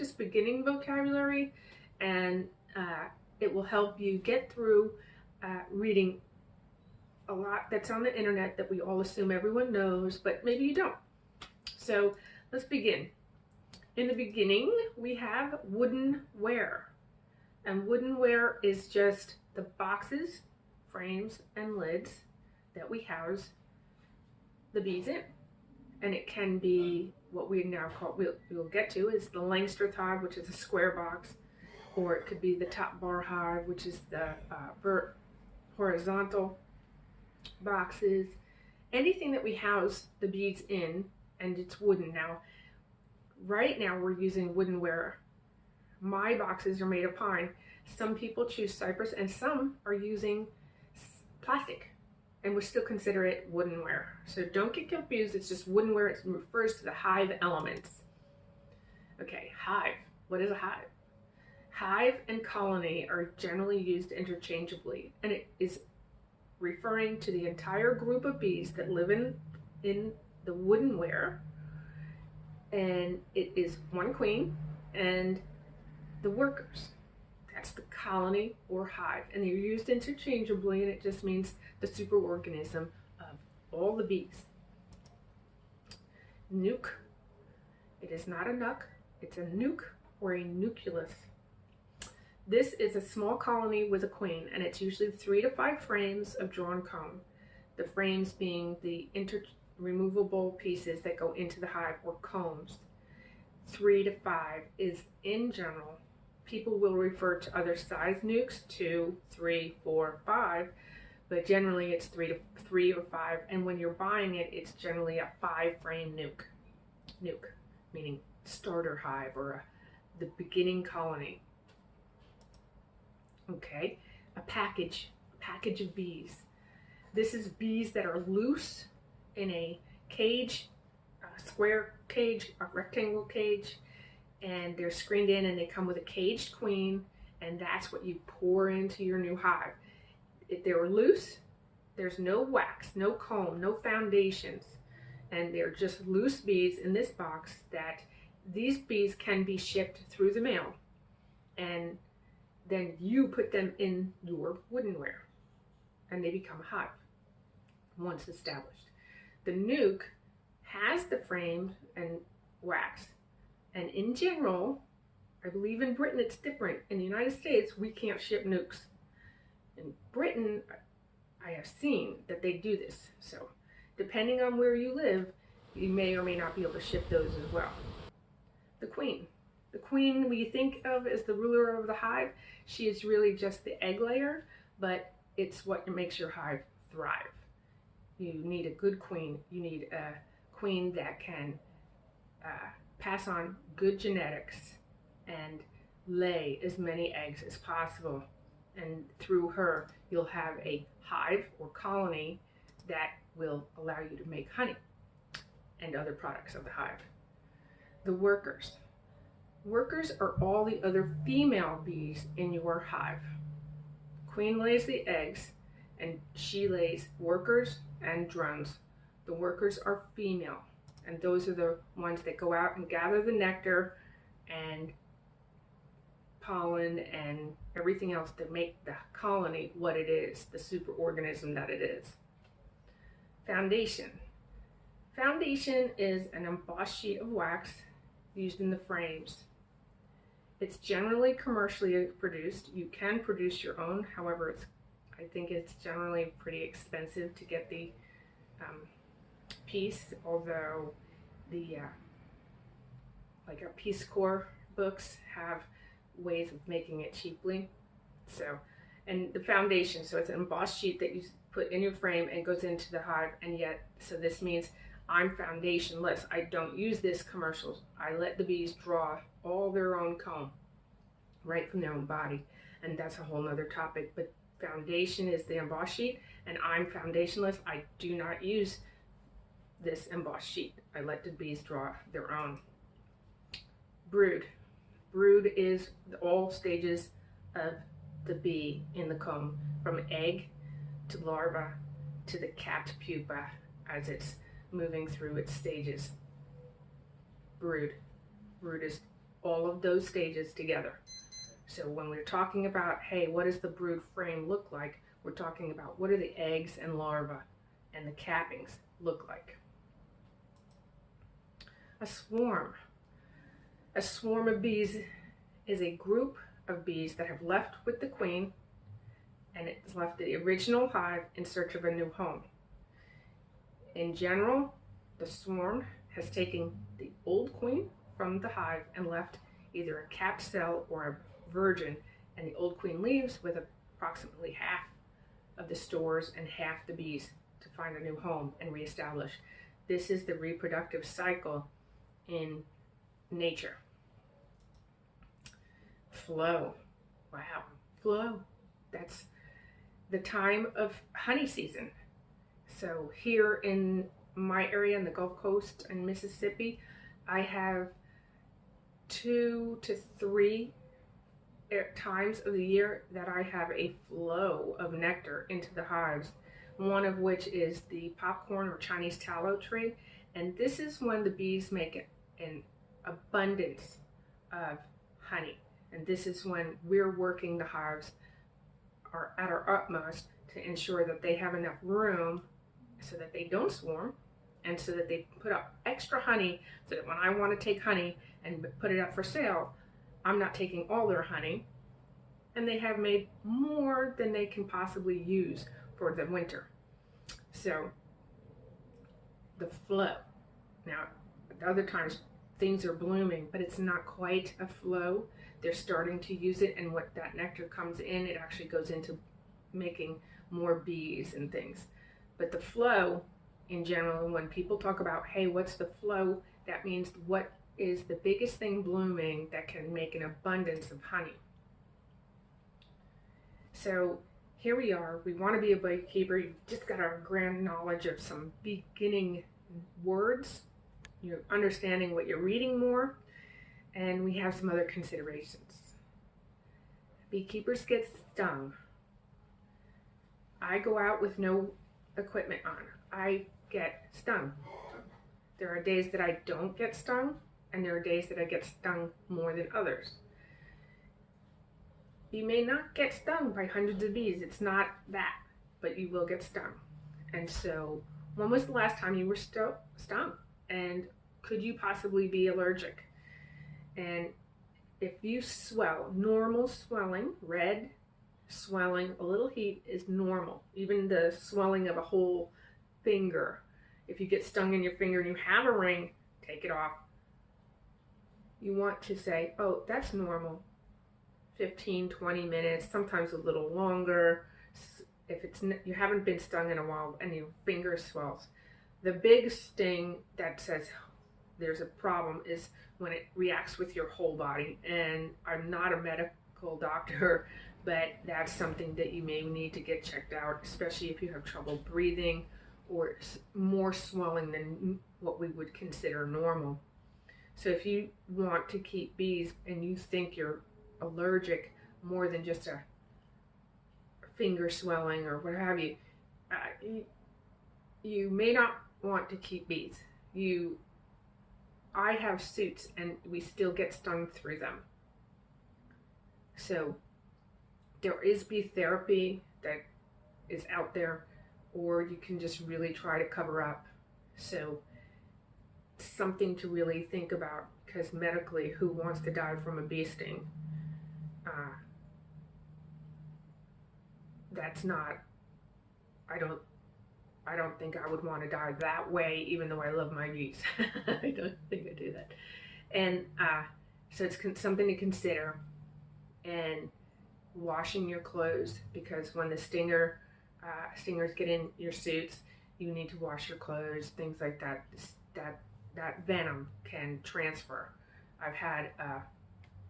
just beginning vocabulary, and it will help you get through reading a lot that's on the internet that we all assume everyone knows, but maybe you don't. So let's begin. In the beginning, we have woodenware. And woodenware is just the boxes, frames, and lids that we house the bees in. And it can be what we now call, we'll get to, is the Langstroth hive, which is a square box, or it could be the top bar hive, which is the horizontal boxes. Anything that we house the bees in, and it's wooden. Now, right now we're using woodenware. My boxes are made of pine. Some people choose cypress, and some are using plastic, and we still consider it woodenware. So don't get confused, it's just woodenware. It refers to the hive elements. Okay, hive. What is a hive? Hive and colony are generally used interchangeably, and it is referring to the entire group of bees that live in the woodenware, and it is one queen and the workers. That's the colony or hive, and they're used interchangeably, and it just means the superorganism of all the bees. Nuke. It is not a nuc, it's a nuke or a nucleus. This is a small colony with a queen, and it's usually 3 to 5 frames of drawn comb. The frames being the removable pieces that go into the hive, or combs. 3 to 5 is in general. People will refer to other size nukes, 2, 3, 4, 5, but generally it's 3 or 5. And when you're buying it, it's generally a 5-frame nuke. Nuke, meaning starter hive or the beginning colony. Okay, a package of bees. This is bees that are loose in a cage, a square cage, a rectangle cage, and they're screened in, and they come with a caged queen, and that's what you pour into your new hive. If they're loose, there's no wax, no comb, no foundations, and they're just loose bees in this box. That these bees can be shipped through the mail, and then you put them in your woodenware, and they become a hive once established. The nuke has the frame and wax. And in general, I believe in Britain it's different. In the United States, we can't ship nukes. In Britain, I have seen that they do this. So depending on where you live, you may or may not be able to ship those as well. The queen. The queen we think of as the ruler of the hive. She is really just the egg layer, but it's what makes your hive thrive. You need a good queen. You need a queen that can pass on good genetics and lay as many eggs as possible, and through her you'll have a hive or colony that will allow you to make honey and other products of the hive. The workers. Workers are all the other female bees in your hive. Queen lays the eggs, and she lays workers and drones. The workers are female, and those are the ones that go out and gather the nectar and pollen and everything else to make the colony what it is, the superorganism that it is. Foundation. Foundation is an embossed sheet of wax used in the frames. It's generally commercially produced. You can produce your own, however, I think it's generally pretty expensive to get the piece, although the like our Peace Corps books have ways of making it cheaply. So, and the foundation, so it's an embossed sheet that you put in your frame and goes into the hive, and yet, so this means I'm foundationless. I don't use this commercials. I let the bees draw all their own comb right from their own body, and that's a whole nother topic. But foundation is the embossed sheet, and I'm foundationless. I do not use this embossed sheet. I let the bees draw their own. Brood. Brood is all stages of the bee in the comb, from egg to larva to the capped pupa as it's moving through its stages. Brood. Brood is all of those stages together. So when we're talking about, hey, what does the brood frame look like? We're talking about what do the eggs and larvae and the cappings look like. A swarm. A swarm of bees is a group of bees that have left with the queen, and it's left the original hive in search of a new home. In general, the swarm has taken the old queen from the hive and left either a capped cell or a virgin, and the old queen leaves with approximately half of the stores and half the bees to find a new home and reestablish. This is the reproductive cycle in nature. Flow. Wow, flow. That's the time of honey season. So here in my area in the Gulf Coast in Mississippi, I have 2 to 3 times of the year that I have a flow of nectar into the hives, one of which is the popcorn or Chinese tallow tree. And this is when the bees make an abundance of honey. And this is when we're working the hives at our utmost to ensure that they have enough room so that they don't swarm, and so that they put up extra honey, so that when I want to take honey and put it up for sale, I'm not taking all their honey, and they have made more than they can possibly use for the winter. So the flow. Now, at other times things are blooming, but it's not quite a flow. They're starting to use it, and what that nectar comes in, it actually goes into making more bees and things. But the flow, in general, when people talk about, hey, what's the flow, that means what is the biggest thing blooming that can make an abundance of honey. So here we are. We want to be a beekeeper. You've just got our grand knowledge of some beginning words. You're understanding what you're reading more, and we have some other considerations. Beekeepers get stung. I go out with no equipment on. I get stung. There are days that I don't get stung, and there are days that I get stung more than others. You may not get stung by hundreds of bees. It's not that, but you will get stung. And so, when was the last time you were stung? And could you possibly be allergic? And if you swell, normal swelling, red swelling, a little heat is normal. Even the swelling of a whole finger. If you get stung in your finger and you have a ring, take it off. You want to say, oh, that's normal. 15, 20 minutes, sometimes a little longer. If you haven't been stung in a while and your finger swells. The big sting that says there's a problem is when it reacts with your whole body. And I'm not a medical doctor, but that's something that you may need to get checked out, especially if you have trouble breathing or more swelling than what we would consider normal. So if you want to keep bees and you think you're allergic more than just a finger swelling or what have you, you may not want to keep bees. I have suits and we still get stung through them. So there is bee therapy that is out there, or you can just really try to cover up. So something to really think about, because medically, who wants to die from a bee sting? That's not, I don't think I would want to die that way, even though I love my bees. I don't think I do that. And so it's something to consider. And washing your clothes, because when the stingers get in your suits, you need to wash your clothes, things like that. That venom can transfer. I've had,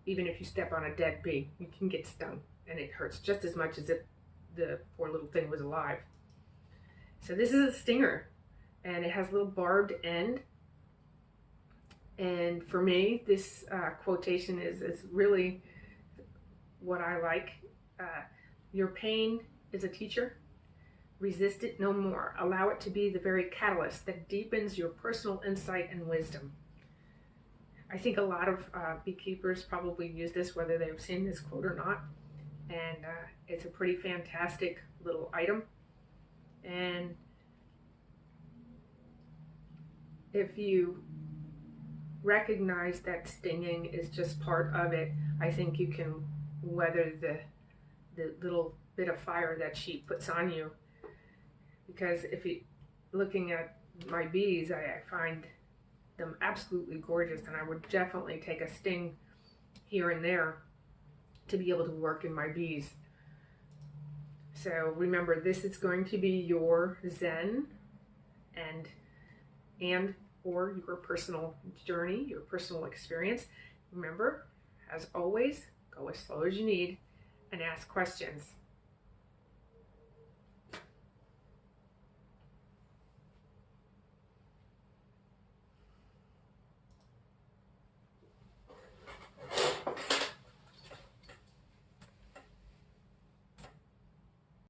even if you step on a dead bee, you can get stung, and it hurts just as much as if the poor little thing was alive. So this is a stinger, and it has a little barbed end. And for me, this quotation is really what I like. Your pain is a teacher. Resist it no more. Allow it to be the very catalyst that deepens your personal insight and wisdom. I think a lot of beekeepers probably use this, whether they've seen this quote or not. And it's a pretty fantastic little item. And if you recognize that stinging is just part of it, I think you can weather the little bit of fire that she puts on you. Because if you looking at my bees, I find them absolutely gorgeous, and I would definitely take a sting here and there to be able to work in my bees. So remember, this is going to be your Zen and or your personal journey, your personal experience. Remember, as always, go as slow as you need and ask questions.